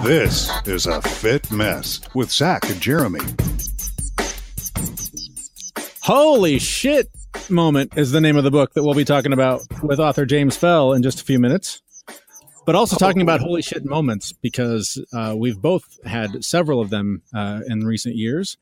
This is A Fit Mess with Zach and Jeremy. Holy Shit Moment is the name of the book that we'll be talking about with author James Fell in just a few minutes. But also talking about holy shit moments because we've both had several of them in recent years.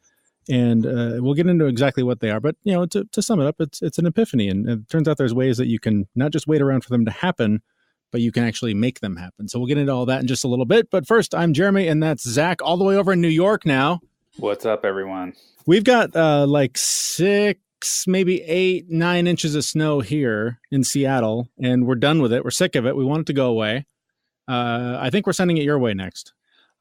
And we'll get into exactly what they are. But, you know, to sum it up, it's an epiphany. And it turns out there's ways that you can not just wait around for them to happen, but you can actually make them happen. So we'll get into all that in just a little bit. But first, I'm Jeremy, and that's Zach, all the way over in New York now. What's up, everyone? We've got like 6, maybe 8, 9 inches of snow here in Seattle, and we're done with it. We're sick of it. We want it to go away. I think we're sending it your way next.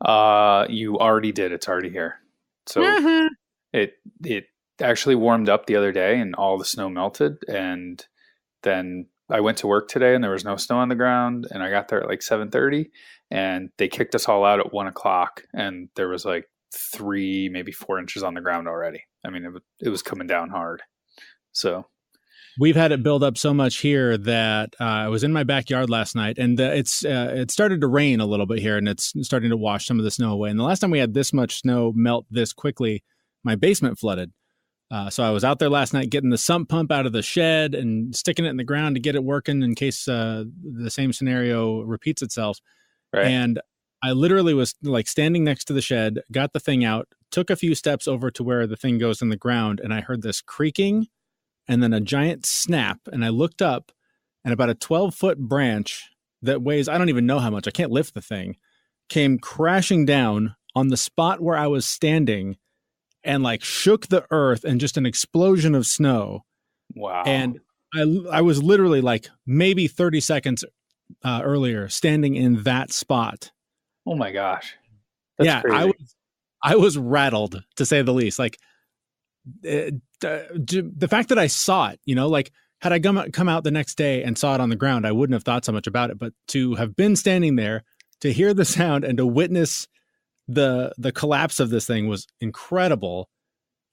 You already did. It's already here. So it actually warmed up the other day, and all the snow melted, and then I went to work today and there was no snow on the ground, and I got there at like 7:30 and they kicked us all out at 1:00 and there was like 3, maybe 4 inches on the ground already. I mean, it was coming down hard. So we've had it build up so much here that I was in my backyard last night, and it started to rain a little bit here, and it's starting to wash some of the snow away. And the last time we had this much snow melt this quickly, my basement flooded. So I was out there last night getting the sump pump out of the shed and sticking it in the ground to get it working in case the same scenario repeats itself. Right. And I literally was like standing next to the shed, got the thing out, took a few steps over to where the thing goes in the ground, and I heard this creaking and then a giant snap. And I looked up, and about a 12-foot branch that weighs, I don't even know how much, I can't lift the thing, came crashing down on the spot where I was standing and like shook the earth, and just an explosion of snow. Wow. And I was literally like maybe 30 seconds earlier standing in that spot. Oh my gosh. That's crazy. Crazy. I was rattled, to say the least. Like the fact that I saw it, you know, like had I come out the next day and saw it on the ground, I wouldn't have thought so much about it. But to have been standing there, to hear the sound and to witness the collapse of this thing was incredible.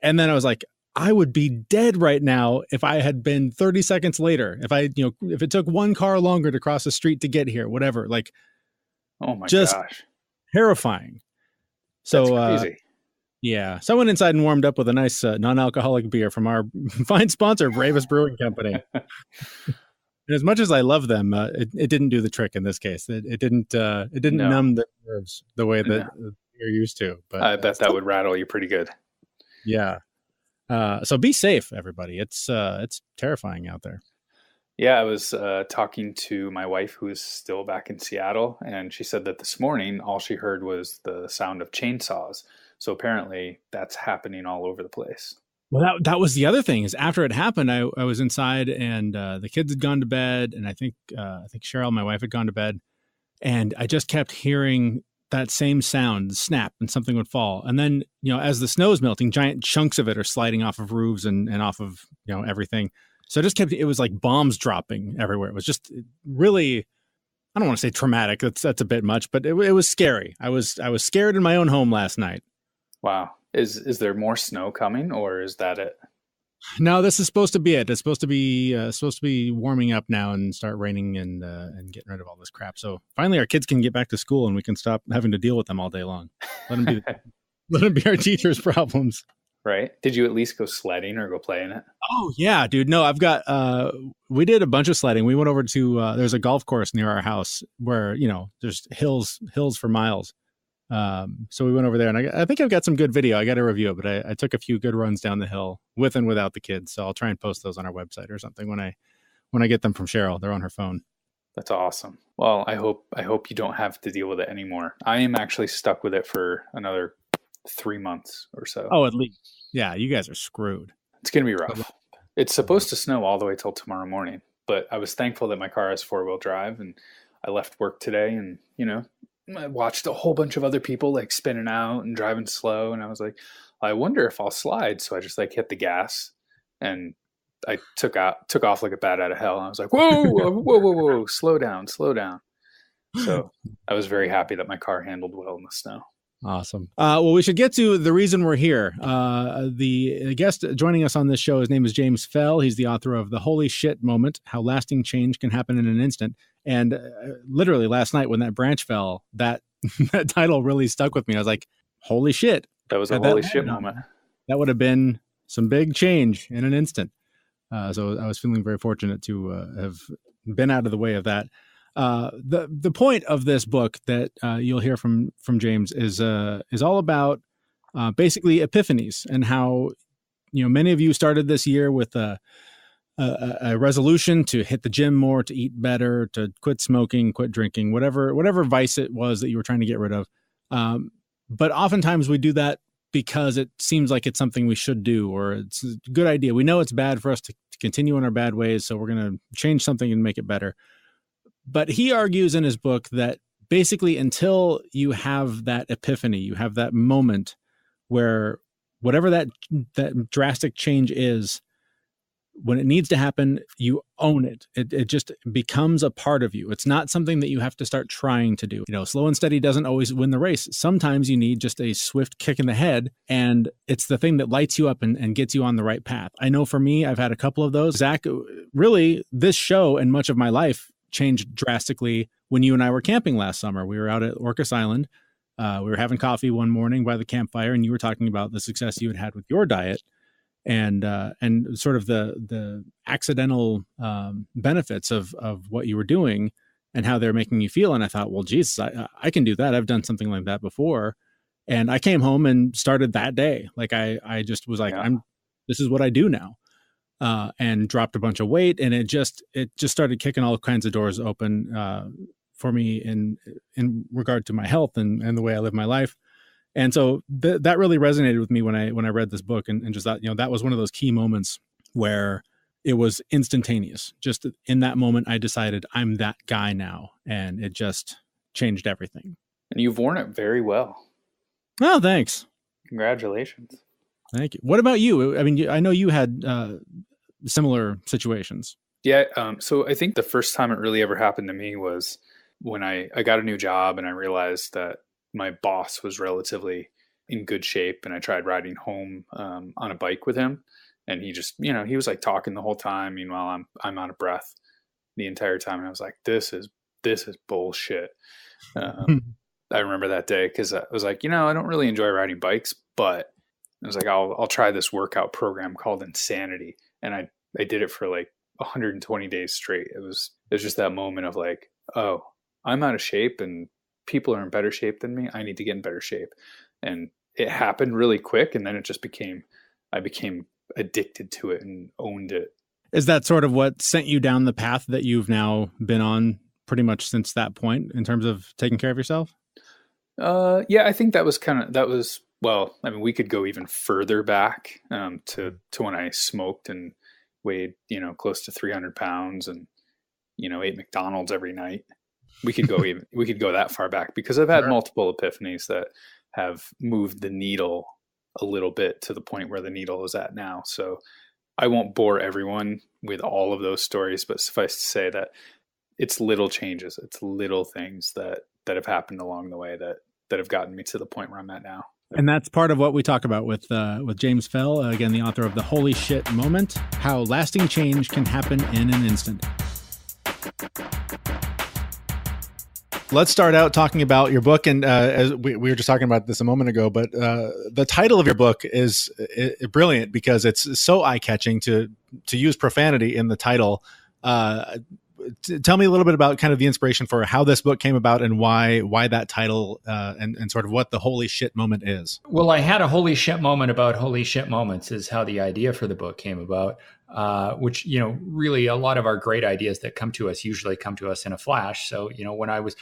And then I was like, I would be dead right now if I had been 30 seconds later, if it took one car longer to cross the street to get here, whatever, like, oh my just gosh, terrifying. So, that's crazy. Yeah. So I went inside and warmed up with a nice non-alcoholic beer from our fine sponsor, Bravest Brewing Company. And as much as I love them, it didn't do the trick in this case. It didn't numb the nerves the way that you're used to. But I bet that would rattle you pretty good. Yeah. So be safe, everybody. It's terrifying out there. Yeah, I was talking to my wife, who is still back in Seattle, and she said that this morning all she heard was the sound of chainsaws. So apparently that's happening all over the place. Well, that was the other thing, is after it happened, I was inside, and the kids had gone to bed, and I think Cheryl, my wife, had gone to bed, and I just kept hearing that same sound, snap, and something would fall. And then, you know, as the snow is melting, giant chunks of it are sliding off of roofs and off of, you know, everything. So it was like bombs dropping everywhere. It was just really, I don't want to say traumatic. That's a bit much, but it was scary. I was scared in my own home last night. Wow. Is there more snow coming, or is that it? No, this is supposed to be it. It's supposed to be warming up now and start raining and getting rid of all this crap. So finally, our kids can get back to school and we can stop having to deal with them all day long. Let them be our teachers' problems. Right? Did you at least go sledding or go play in it? Oh yeah, dude. No, I've got. We did a bunch of sledding. We went over to there's a golf course near our house where, you know, there's hills for miles. So we went over there, and I think I've got some good video. I got to review it, but I took a few good runs down the hill with and without the kids. So I'll try and post those on our website or something when I get them from Cheryl. They're on her phone. That's awesome. Well, I hope you don't have to deal with it anymore. I am actually stuck with it for another 3 months or so. Oh, at least. Yeah, you guys are screwed. It's going to be rough. It's supposed to snow all the way till tomorrow morning, but I was thankful that my car has 4-wheel drive, and I left work today, and, you know, I watched a whole bunch of other people like spinning out and driving slow. And I was like, I wonder if I'll slide. So I just like hit the gas, and I took off like a bat out of hell. And I was like, whoa, slow down. So I was very happy that my car handled well in the snow. Awesome. Well, we should get to the reason we're here. The guest joining us on this show, his name is James Fell. He's the author of The Holy Shit Moment, How Lasting Change Can Happen in an Instant. And literally last night when that branch fell, that that title really stuck with me. I was like, holy shit. That was a holy shit moment. That would have been some big change in an instant. So I was feeling very fortunate to have been out of the way of that. The point of this book that you'll hear from James is all about basically epiphanies, and how, many of you started this year with a resolution to hit the gym more, to eat better, to quit smoking, quit drinking, whatever vice it was that you were trying to get rid of. But oftentimes we do that because it seems like it's something we should do, or it's a good idea. We know it's bad for us to continue in our bad ways, so we're going to change something and make it better. But he argues in his book that basically until you have that epiphany, you have that moment where whatever that drastic change is, when it needs to happen, you own it. It just becomes a part of you. It's not something that you have to start trying to do. Slow and steady doesn't always win the race. Sometimes you need just a swift kick in the head, and it's the thing that lights you up and gets you on the right path. I know for me, I've had a couple of those. Zach, really, this show and much of my life changed drastically when you and I were camping last summer. We were out at Orcas Island. We were having coffee one morning by the campfire, and you were talking about the success you had with your diet. And sort of the accidental benefits of what you were doing and how they're making you feel. And I thought, well, Jesus, I can do that. I've done something like that before. And I came home and started that day. Like I just was like, this is what I do now. And dropped a bunch of weight, and it just started kicking all kinds of doors open for me in regard to my health and the way I live my life. And so that really resonated with me when I read this book, and just thought, that was one of those key moments where it was instantaneous. Just in that moment, I decided I'm that guy now, and it just changed everything. And you've worn it very well. Oh, thanks. Congratulations. Thank you. What about you? I mean, I know you had similar situations. Yeah. So I think the first time it really ever happened to me was when I got a new job, and I realized that my boss was relatively in good shape, and I tried riding home on a bike with him, and he just, he was like talking the whole time. Meanwhile, I'm out of breath the entire time, and I was like, this is bullshit. I remember that day because I was like, I don't really enjoy riding bikes, but I was like, I'll try this workout program called Insanity, and I did it for like 120 days straight. It was just that moment of like, oh, I'm out of shape, and people are in better shape than me. I need to get in better shape. And it happened really quick. And then it just I became addicted to it and owned it. Is that sort of what sent you down the path that you've now been on pretty much since that point in terms of taking care of yourself? Yeah, I think well, I mean, we could go even further back to when I smoked and weighed, close to 300 pounds and, ate McDonald's every night. We could go that far back, because I've had multiple epiphanies that have moved the needle a little bit to the point where the needle is at now. So I won't bore everyone with all of those stories, but suffice to say that it's little changes. It's little things that have happened along the way that have gotten me to the point where I'm at now. And that's part of what we talk about with James Fell, again, the author of The Holy Shit Moment, how lasting change can happen in an instant. Let's start out talking about your book. And as we were just talking about this a moment ago, but the title of your book is brilliant because it's so eye-catching to use profanity in the title. Tell me a little bit about kind of the inspiration for how this book came about and why that title and sort of what the holy shit moment is. Well, I had a holy shit moment about holy shit moments is how the idea for the book came about, which, really a lot of our great ideas that come to us usually come to us in a flash. So, when I was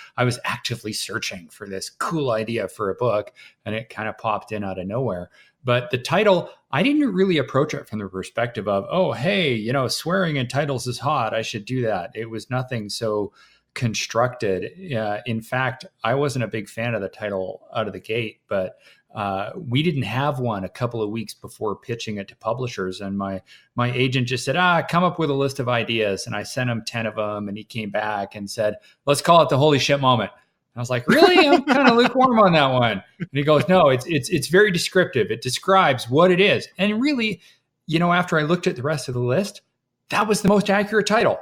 actively searching for this cool idea for a book, and it kind of popped in out of nowhere. But the title, I didn't really approach it from the perspective of, oh, hey, swearing in titles is hot, I should do that. It was nothing so constructed. In fact, I wasn't a big fan of the title out of the gate, but we didn't have one a couple of weeks before pitching it to publishers. And my agent just said, come up with a list of ideas. And I sent him 10 of them, and he came back and said, let's call it the holy shit moment. I was like, really? I'm kind of lukewarm on that one. And he goes, no, it's very descriptive. It describes what it is. And really, after I looked at the rest of the list, that was the most accurate title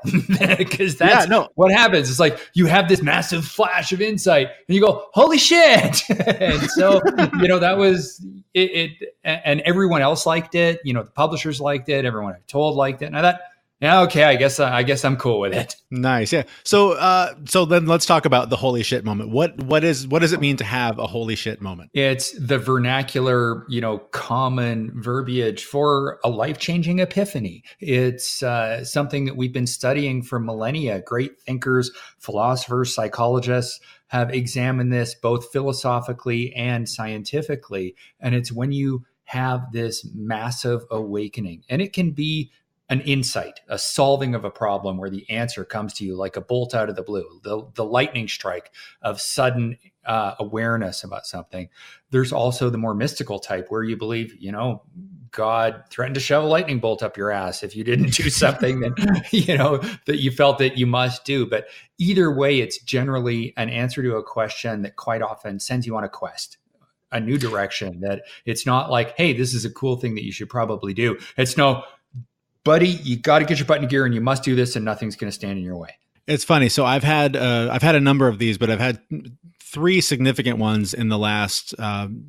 because that's what happens. It's like you have this massive flash of insight and you go, holy shit. And so, that was it. And everyone else liked it. The publishers liked it. Everyone I told liked it. And I thought, yeah, okay, I guess I'm cool with it. Nice. Yeah. So then let's talk about the holy shit moment. What does it mean to have a holy shit moment? It's the vernacular, common verbiage for a life-changing epiphany. It's something that we've been studying for millennia. Great thinkers, philosophers, psychologists have examined this both philosophically and scientifically. And it's when you have this massive awakening, and it can be an insight, a solving of a problem where the answer comes to you like a bolt out of the blue, the lightning strike of sudden awareness about something. There's also the more mystical type where you believe, God threatened to shove a lightning bolt up your ass if you didn't do something that you felt that you must do. But either way, it's generally an answer to a question that quite often sends you on a quest, a new direction. That it's not like, hey, this is a cool thing that you should probably do. It's no, buddy, you got to get your butt in gear and you must do this and nothing's going to stand in your way. It's funny. So I've had a number of these, but I've had 3 significant ones in the last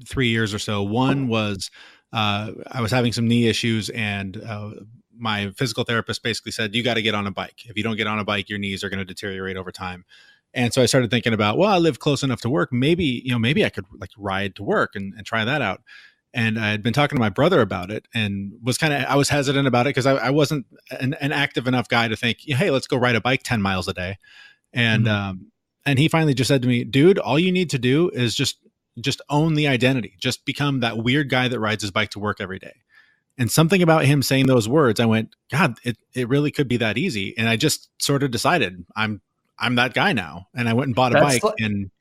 3 years or so. One was I was having some knee issues and my physical therapist basically said, you got to get on a bike. If you don't get on a bike, your knees are going to deteriorate over time. And so I started thinking about, well, I live close enough to work. Maybe I could like ride to work and try that out. And I had been talking to my brother about it and I was hesitant about it because I wasn't an active enough guy to think, hey, let's go ride a bike 10 miles a day. And, and he finally just said to me, dude, all you need to do is just own the identity. Just become that weird guy that rides his bike to work every day. And something about him saying those words, I went, God, it really could be that easy. And I just sort of decided I'm that guy now. And I went and bought a bike and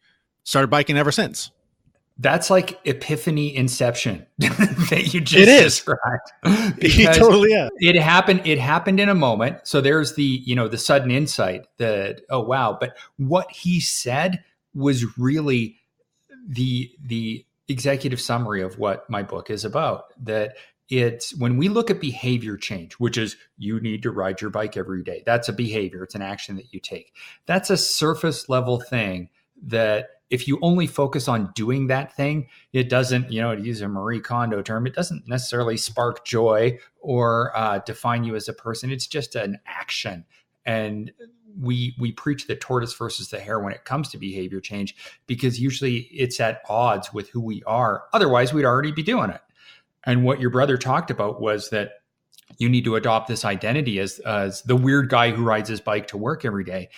started biking ever since. That's like epiphany inception that you just described. It totally is. It happened in a moment. So there's the sudden insight that, oh, wow. But what he said was really the executive summary of what my book is about. That it's when we look at behavior change, which is you need to ride your bike every day. That's a behavior. It's an action that you take. That's a surface level thing that if you only focus on doing that thing, it doesn't, to use a Marie Kondo term, it doesn't necessarily spark joy or define you as a person. It's just an action. And we preach the tortoise versus the hare when it comes to behavior change, because usually it's at odds with who we are. Otherwise, we'd already be doing it. And what your brother talked about was that you need to adopt this identity as the weird guy who rides his bike to work every day.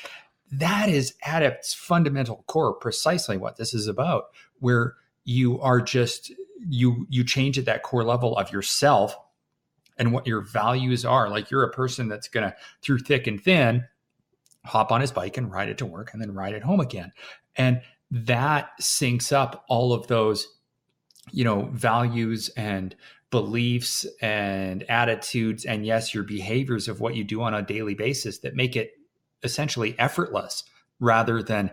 That is at its fundamental core precisely what this is about, where you are just, you change at that core level of yourself and what your values are. Like you're a person that's going to, through thick and thin, hop on his bike and ride it to work and then ride it home again. And that syncs up all of those, values and beliefs and attitudes. And yes, your behaviors of what you do on a daily basis that make it essentially effortless rather than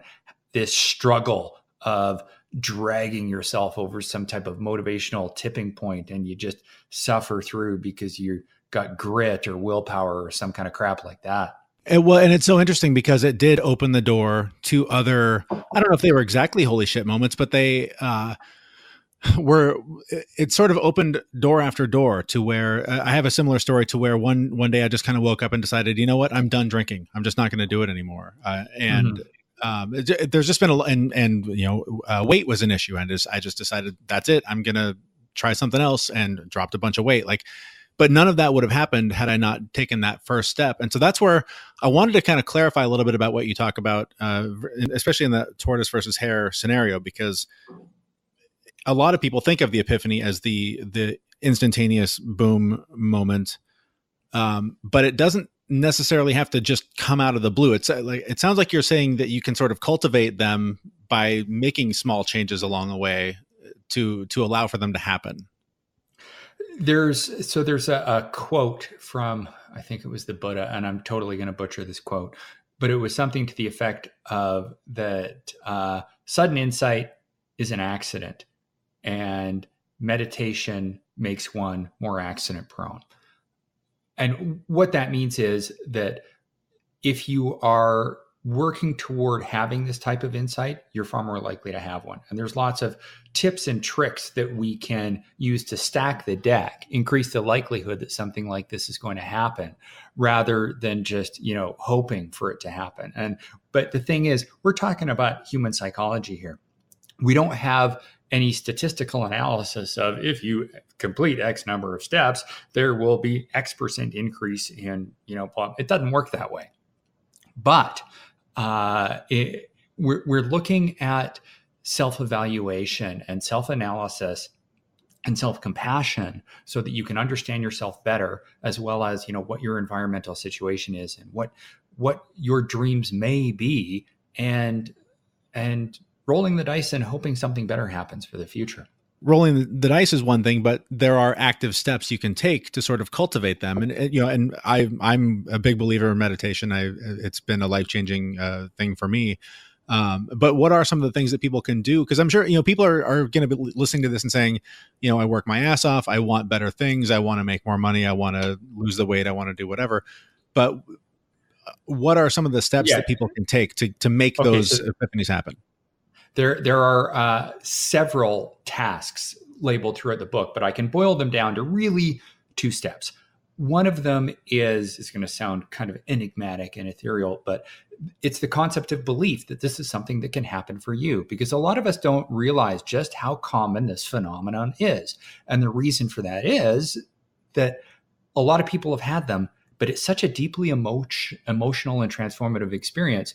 this struggle of dragging yourself over some type of motivational tipping point and you just suffer through because you got grit or willpower or some kind of crap like that. And it's so interesting because it did open the door to other, I don't know if they were exactly holy shit moments, but they it sort of opened door after door to where I have a similar story to where one day I just kind of woke up and decided, you know what, I'm done drinking. I'm just not going to do it anymore. There's just been weight was an issue. And I just decided that's it. I'm going to try something else and dropped a bunch of weight. But none of that would have happened had I not taken that first step. And so that's where I wanted to kind of clarify a little bit about what you talk about, especially in the tortoise versus hare scenario, because a lot of people think of the epiphany as the instantaneous boom moment, but it doesn't necessarily have to just come out of the blue. It's like, it sounds like you're saying that you can sort of cultivate them by making small changes along the way to allow for them to happen. There's a quote from, I think it was the Buddha, and I'm totally going to butcher this quote, but it was something to the effect of that sudden insight is an accident and meditation makes one more accident prone. And what that means is that if you are working toward having this type of insight, you're far more likely to have one. And there's lots of tips and tricks that we can use to stack the deck, increase the likelihood that something like this is going to happen, rather than just, hoping for it to happen. But the thing is, we're talking about human psychology here. We don't have any statistical analysis of if you complete X number of steps, there will be X% increase in, it doesn't work that way. But we're looking at self-evaluation and self-analysis and self-compassion so that you can understand yourself better, as well as, what your environmental situation is and what your dreams may be, and rolling the dice and hoping something better happens for the future. Rolling the dice is one thing, but there are active steps you can take to sort of cultivate them. And I'm a big believer in meditation. It's been a life-changing thing for me. But what are some of the things that people can do? Because I'm sure, people are going to be listening to this and saying, I work my ass off. I want better things. I want to make more money. I want to lose the weight. I want to do whatever. But what are some of the steps that people can take to make those epiphanies happen? There are several tasks labeled throughout the book, but I can boil them down to really 2 steps. One of them it's going to sound kind of enigmatic and ethereal, but it's the concept of belief that this is something that can happen for you, because a lot of us don't realize just how common this phenomenon is. And the reason for that is that a lot of people have had them, but it's such a deeply emotional and transformative experience.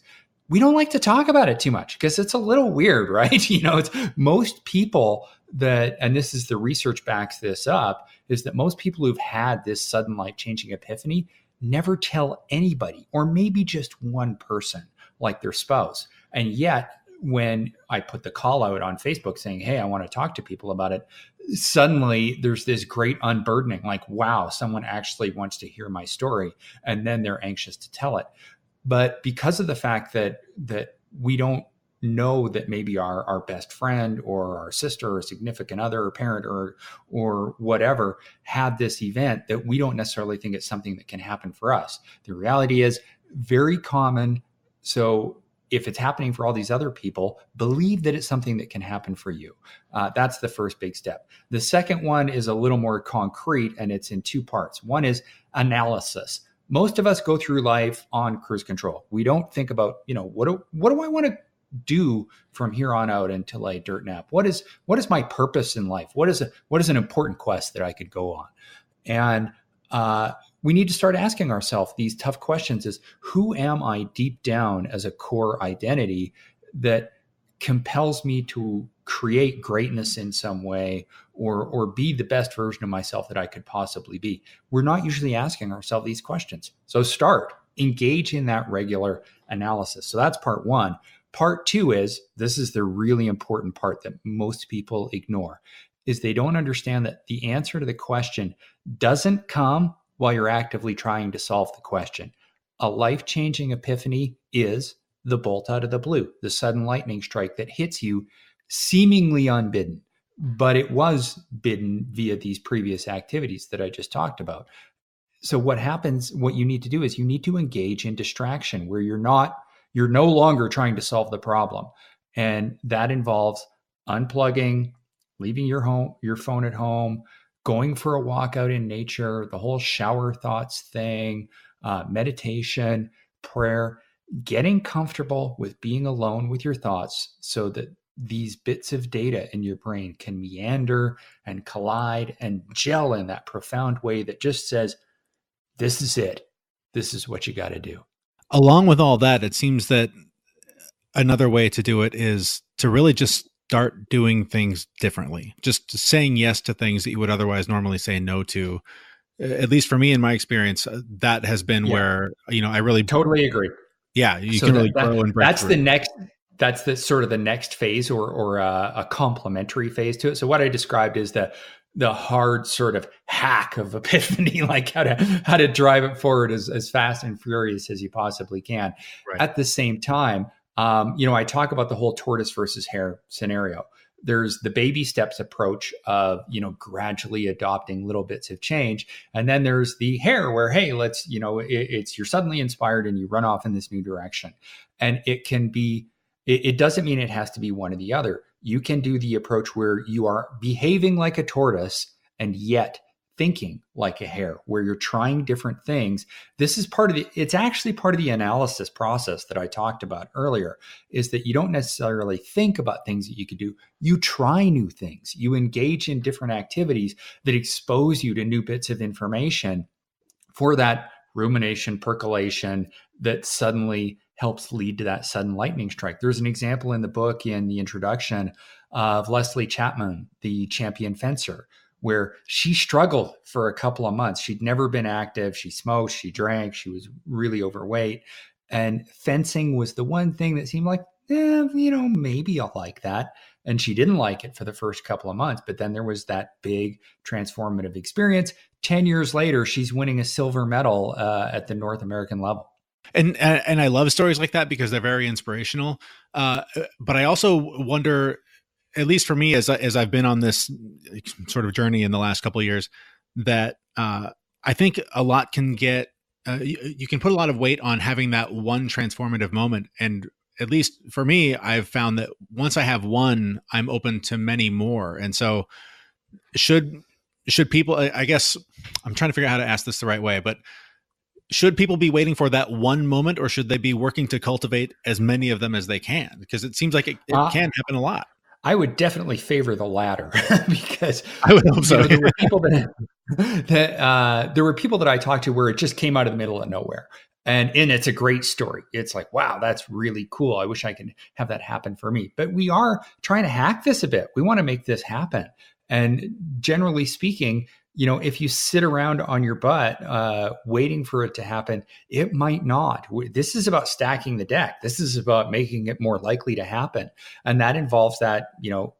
We don't like to talk about it too much because it's a little weird, right? It's most people and this is the research backs this up, is that most people who've had this sudden life-changing epiphany never tell anybody, or maybe just one person, like their spouse. And yet, when I put the call out on Facebook saying, hey, I want to talk to people about it, suddenly there's this great unburdening, like, wow, someone actually wants to hear my story. And then they're anxious to tell it. But because of the fact that we don't know that maybe our best friend or our sister or significant other or parent or whatever had this event, that we don't necessarily think it's something that can happen for us. The reality is very common. So if it's happening for all these other people, believe that it's something that can happen for you. That's the first big step. The second one is a little more concrete, and it's in 2 parts. One is analysis. Most of us go through life on cruise control. We don't think about, what do I want to do from here on out until I dirt nap? What is my purpose in life? What is an important quest that I could go on? And we need to start asking ourselves these tough questions: is who am I deep down as a core identity that compels me to create greatness in some way, or be the best version of myself that I could possibly be? We're not usually asking ourselves these questions. So engage in that regular analysis. So that's part 1. Part 2 this is the really important part that most people ignore, is they don't understand that the answer to the question doesn't come while you're actively trying to solve the question. A life-changing epiphany is the bolt out of the blue, the sudden lightning strike that hits you seemingly unbidden, but it was bidden via these previous activities that I just talked about. So what you need to do is you need to engage in distraction where you're no longer trying to solve the problem. And that involves unplugging, leaving your phone at home, going for a walk out in nature, the whole shower thoughts thing, meditation, prayer, getting comfortable with being alone with your thoughts so that these bits of data in your brain can meander and collide and gel in that profound way that just says, this is it. This is what you got to do. Along with all that, it seems that another way to do it is to really just start doing things differently, just saying yes to things that you would otherwise normally say no to. At least for me, in my experience, that has been where, I really totally agree. Yeah, you can really grow and break through. That's the sort of the next phase or a complementary phase to it. So what I described is the hard sort of hack of epiphany, like how to drive it forward as fast and furious as you possibly can. Right. At the same time, I talk about the whole tortoise versus hare scenario. there's the baby steps approach of, gradually adopting little bits of change. And then there's the hare where, hey, let's, it's you're suddenly inspired and you run off in this new direction. And it can be, it doesn't mean it has to be one or the other. You can do the approach where you are behaving like a tortoise and yet thinking like a hare, where you're trying different things. This is it's actually part of the analysis process that I talked about earlier, is that you don't necessarily think about things that you could do. You try new things. You engage in different activities that expose you to new bits of information for that rumination, percolation that suddenly helps lead to that sudden lightning strike. There's an example in the book in the introduction of Leslie Chapman, the champion fencer, where she struggled for a couple of months. She'd never been active. She smoked, she drank, she was really overweight. And fencing was the one thing that seemed like, maybe I'll like that. And she didn't like it for the first couple of months. But then there was that big transformative experience. 10 years later, she's winning a silver medal at the North American level. And I love stories like that because they're very inspirational. But I also wonder, at least for me, as I've been on this sort of journey in the last couple of years, that I think a lot can get, you can put a lot of weight on having that one transformative moment. And at least for me, I've found that once I have one, I'm open to many more. And so should people, I guess I'm trying to figure out how to ask this the right way, but should people be waiting for that one moment, or should they be working to cultivate as many of them as they can? Because it seems like it can happen a lot. I would definitely favor the latter because I would hope so. There were people there were people that I talked to where it just came out of the middle of nowhere. And it's a great story. It's like, wow, that's really cool. I wish I could have that happen for me. But we are trying to hack this a bit. We want to make this happen. And generally speaking, if you sit around on your butt waiting for it to happen, it might not. This is about stacking the deck. This is about making it more likely to happen. And that involves that,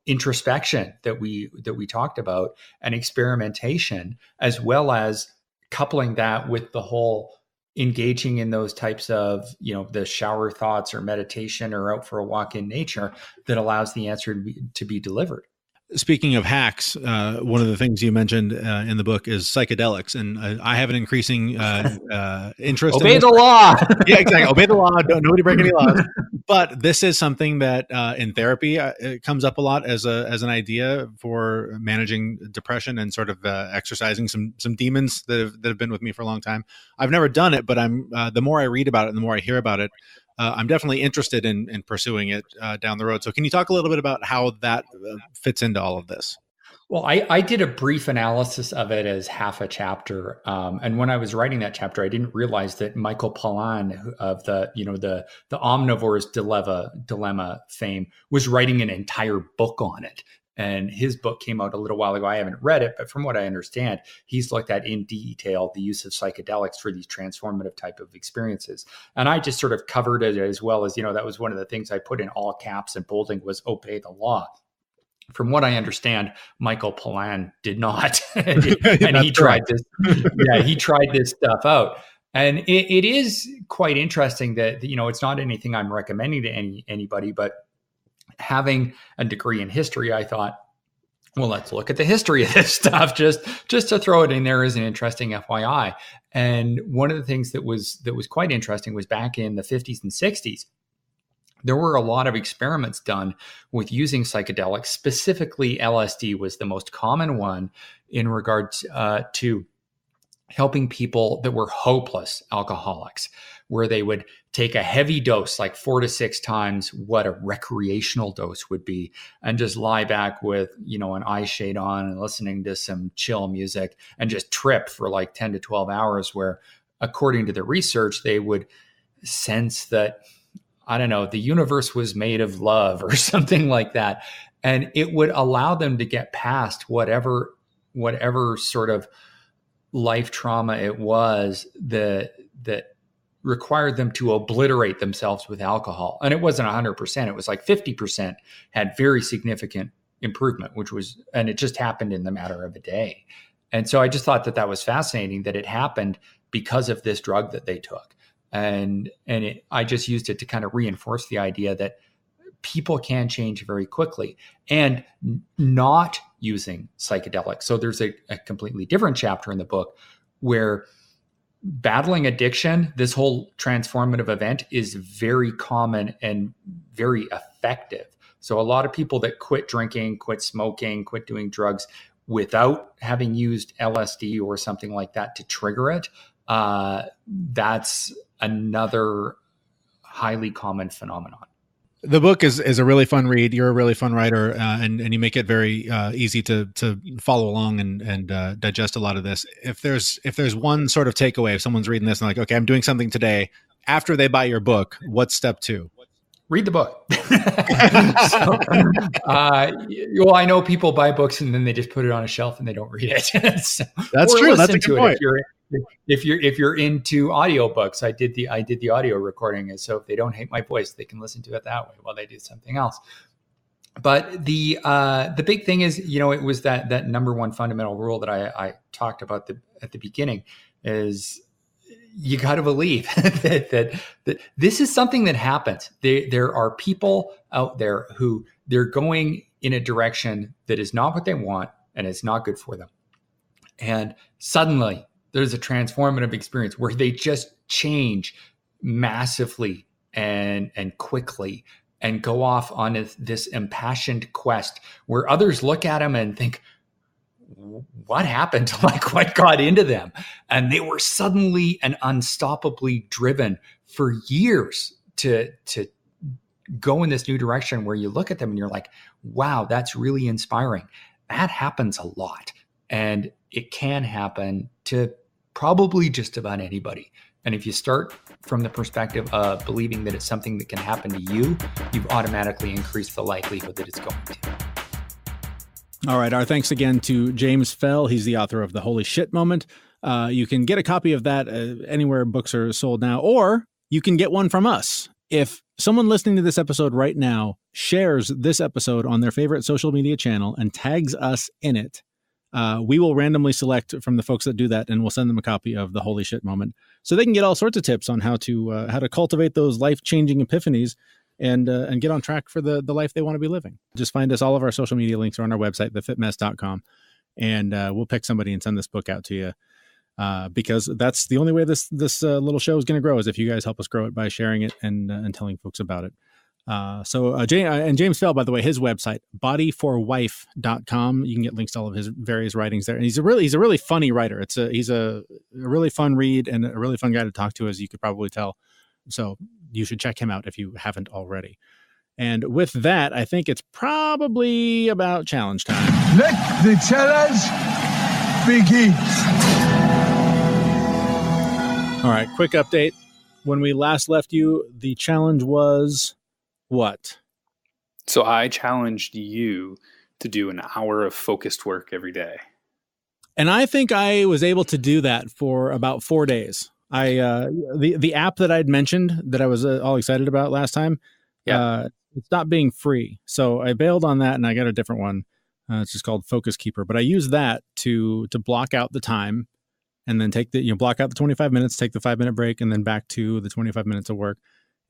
introspection that we talked about, and experimentation, as well as coupling that with the whole engaging in those types of, the shower thoughts or meditation or out for a walk in nature that allows the answer to be delivered. Speaking of hacks, one of the things you mentioned in the book is psychedelics, and I have an increasing interest. Obey the law. Yeah, exactly. Obey the law. Nobody break any laws. But this is something that in therapy it comes up a lot as an idea for managing depression and sort of exercising some demons that have been with me for a long time. I've never done it, but I'm the more I read about it and the more I hear about it, I'm definitely interested in pursuing it down the road. So can you talk a little bit about how that fits into all of this? Well, I did a brief analysis of it as half a chapter. And when I was writing that chapter, I didn't realize that Michael Pollan of the Omnivore's Dilemma fame was writing an entire book on it. And his book came out a little while ago. I haven't read it, but from what I understand, he's looked at in detail the use of psychedelics for these transformative type of experiences. And I just sort of covered it as well as, that was one of the things I put in all caps and bolding was obey the law. From what I understand, Michael Pollan did not. and he tried this. Yeah, he tried this stuff out. And it is quite interesting that, it's not anything I'm recommending to anybody, but having a degree in history, I thought, well, let's look at the history of this stuff just to throw it in there as an interesting FYI. And one of the things that was quite interesting was back in the 50s and 60s, there were a lot of experiments done with using psychedelics. Specifically, LSD was the most common one in regards to helping people that were hopeless alcoholics, where they would take a heavy dose, like 4 to 6 times what a recreational dose would be, and just lie back with, an eye shade on and listening to some chill music and just trip for like 10 to 12 hours, where according to the research, they would sense that, I don't know, the universe was made of love or something like that. And it would allow them to get past whatever sort of life trauma it was that required them to obliterate themselves with alcohol. And it wasn't 100%. It was like 50% had very significant improvement, and it just happened in the matter of a day. And so I just thought that was fascinating that it happened because of this drug that they took. And I just used it to kind of reinforce the idea that people can change very quickly, and not using psychedelics. So there's a completely different chapter in the book where battling addiction, this whole transformative event, is very common and very effective. So a lot of people that quit drinking, quit smoking, quit doing drugs without having used LSD or something like that to trigger it, that's another highly common phenomenon. The book is a really fun read. You're a really fun writer, and you make it very easy to follow along and digest a lot of this. If there's one sort of takeaway, if someone's reading this and like, okay, I'm doing something today, after they buy your book, what's step 2? Read the book. Well, I know people buy books and then they just put it on a shelf and they don't read it. So, that's true. That's a good point. If you're into audiobooks, I did the audio recording, and so if they don't hate my voice, they can listen to it that way while they do something else. But the big thing is, it was that number one fundamental rule that I talked about at the beginning is you got to believe that this is something that happens. There are people out there who they're going in a direction that is not what they want and it's not good for them. And suddenly there's a transformative experience where they just change massively and quickly and go off on this impassioned quest where others look at them and think, what happened? Like, what got into them? And they were suddenly and unstoppably driven for years to go in this new direction where you look at them and you're like, wow, that's really inspiring. That happens a lot. And it can happen to probably just about anybody. And if you start from the perspective of believing that it's something that can happen to you, you've automatically increased the likelihood that it's going to. All right. Our thanks again to James Fell. He's the author of The Holy Shit Moment. You can get a copy of that anywhere books are sold now, or you can get one from us. If someone listening to this episode right now shares this episode on their favorite social media channel and tags us in it, we will randomly select from the folks that do that, and we'll send them a copy of The Holy Shit Moment so they can get all sorts of tips on how to cultivate those life-changing epiphanies and get on track for the life they want to be living. Just find us. All of our social media links are on our website, thefitmess.com, and we'll pick somebody and send this book out to you because that's the only way this little show is going to grow, is if you guys help us grow it by sharing it and telling folks about it. James Fell, by the way, his website, bodyforwife.com. You can get links to all of his various writings there. And he's a really funny writer. He's a really fun read and a really fun guy to talk to, as you could probably tell. So you should check him out if you haven't already. And with that, I think it's probably about challenge time. Let the challenge begin. All right, quick update. When we last left you, the challenge was what? So I challenged you to do an hour of focused work every day. And I think I was able to do that for about 4 days. The app that I'd mentioned that I was all excited about last time, it stopped being free. So I bailed on that and I got a different one. It's just called Focus Keeper. But I used that to block out the time and then block out the 25 minutes, take the 5-minute break, and then back to the 25 minutes of work.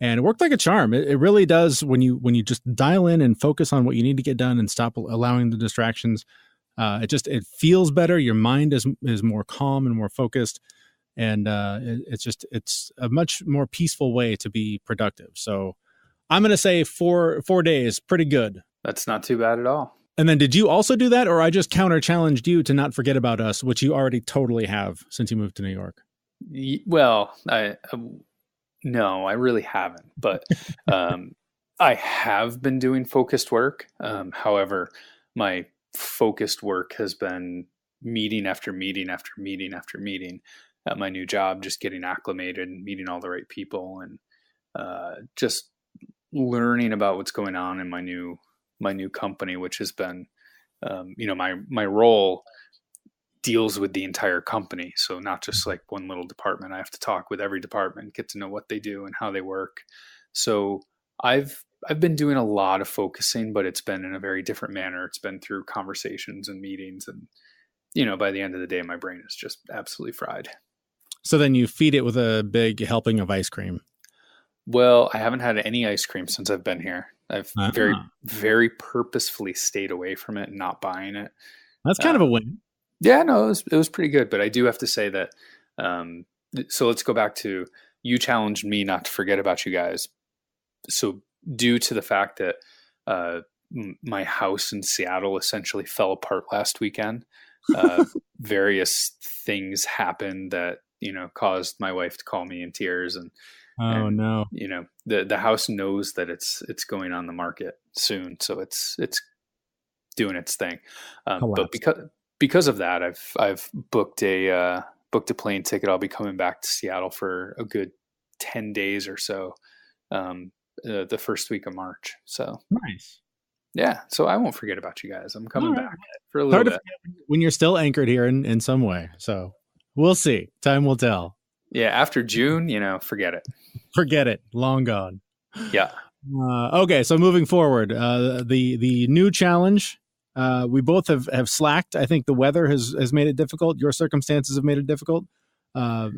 And it worked like a charm. It really does when you just dial in and focus on what you need to get done and stop allowing the distractions. It feels better. Your mind is more calm and more focused. And it's a much more peaceful way to be productive. So I'm going to say 4 days, pretty good. That's not too bad at all. And then did you also do that, or I just counter-challenged you to not forget about us, which you already totally have since you moved to New York? Well, no, I really haven't. But I have been doing focused work. However, my focused work has been meeting after meeting after meeting after meeting at my new job, just getting acclimated and meeting all the right people and just learning about what's going on in my new company, which has been, my role deals with the entire company. So not just like one little department. I have to talk with every department, get to know what they do and how they work. So I've been doing a lot of focusing, but it's been in a very different manner. It's been through conversations and meetings, and by the end of the day, my brain is just absolutely fried. So then you feed it with a big helping of ice cream. Well, I haven't had any ice cream since I've been here. I've very, very purposefully stayed away from it and not buying it. That's kind of a win. Yeah, no, it was pretty good. But I do have to say that, so let's go back to, you challenged me not to forget about you guys. So due to the fact that my house in Seattle essentially fell apart last weekend, various things happened that, caused my wife to call me in tears. And no, the house knows that it's going on the market soon. So it's doing its thing. But because of that, I've booked a plane ticket. I'll be coming back to Seattle for a good 10 days or so, the first week of March. So nice. Yeah. So I won't forget about you guys. I'm coming back for a little bit. When you're still anchored here in some way. So we'll see. Time will tell. Yeah. After June, forget it. Forget it. Long gone. Yeah. Okay. So moving forward, the new challenge, we both have slacked. I think the weather has made it difficult. Your circumstances have made it difficult. I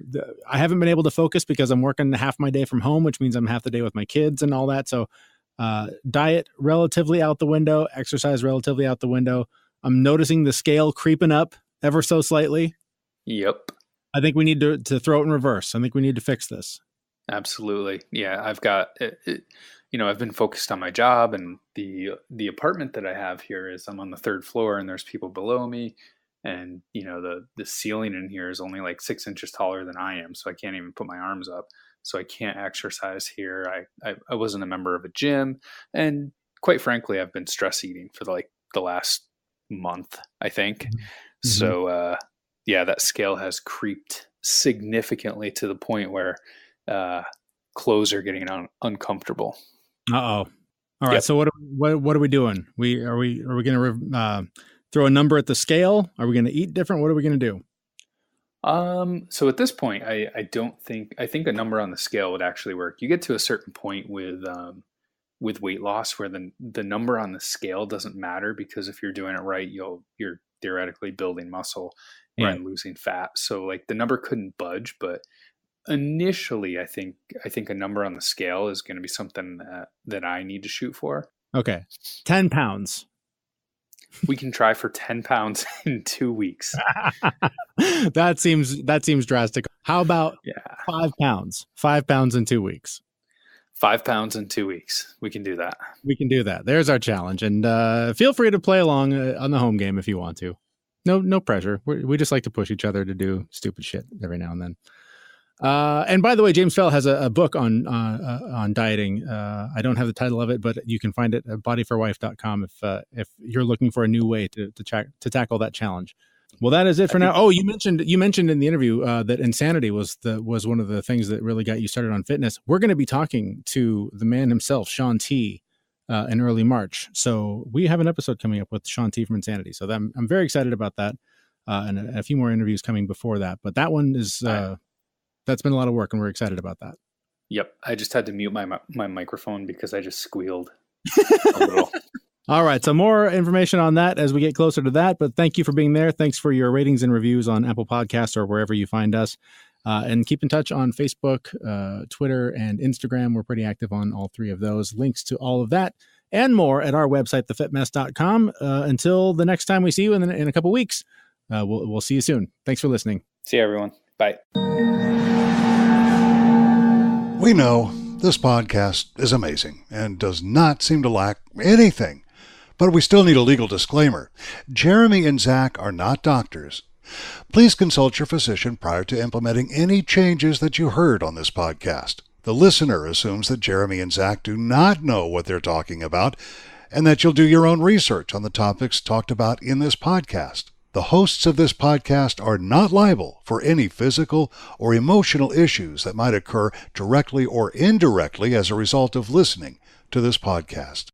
haven't been able to focus because I'm working half my day from home, which means I'm half the day with my kids and all that. So diet relatively out the window, exercise relatively out the window. I'm noticing the scale creeping up ever so slightly. Yep. I think we need to throw it in reverse. I think we need to fix this. Absolutely. Yeah. I've got I've been focused on my job, and the apartment that I have here is, I'm on the 3rd floor and there's people below me. And, the ceiling in here is only like 6 inches taller than I am. So I can't even put my arms up. So I can't exercise here. I wasn't a member of a gym. And quite frankly, I've been stress eating for the last month, I think. Mm-hmm. So, that scale has creeped significantly to the point where clothes are getting uncomfortable. Uh-oh. All right. Yep. So what are we doing? Are we going to throw a number at the scale? Are we going to eat different? What are we going to do? So at this point, I think a number on the scale would actually work. You get to a certain point with weight loss where the number on the scale doesn't matter, because if you're doing it right, you're theoretically building muscle and losing fat. So like the number couldn't budge, but initially I think a number on the scale is going to be something that I need to shoot for. Okay. 10 pounds. We can try for 10 pounds in 2 weeks. That seems drastic. How about 5 pounds? 5 pounds in 2 weeks. 5 pounds in 2 weeks. We can do that. We can do that. There's our challenge. And feel free to play along on the home game if you want to. No pressure. We just like to push each other to do stupid shit every now and then. And by the way, James Fell has a book on dieting. I don't have the title of it, but you can find it at bodyforwife.com if you're looking for a new way to tackle that challenge. Well, that is it for now. Oh, you mentioned in the interview that insanity was one of the things that really got you started on fitness. We're going to be talking to the man himself, Shaun T, in early March. So we have an episode coming up with Shaun T from Insanity. So I'm very excited about that, and a few more interviews coming before that. But that one is that's been a lot of work, and we're excited about that. Yep, I just had to mute my microphone because I just squealed a little. All right, so more information on that as we get closer to that, but thank you for being there. Thanks for your ratings and reviews on Apple Podcasts or wherever you find us. And keep in touch on Facebook, Twitter, and Instagram. We're pretty active on all three of those. Links to all of that and more at our website, thefitmess.com. Until the next time we see you in a couple weeks, we'll see you soon. Thanks for listening. See you, everyone. Bye. We know this podcast is amazing and does not seem to lack anything. But we still need a legal disclaimer. Jeremy and Zach are not doctors. Please consult your physician prior to implementing any changes that you heard on this podcast. The listener assumes that Jeremy and Zach do not know what they're talking about and that you'll do your own research on the topics talked about in this podcast. The hosts of this podcast are not liable for any physical or emotional issues that might occur directly or indirectly as a result of listening to this podcast.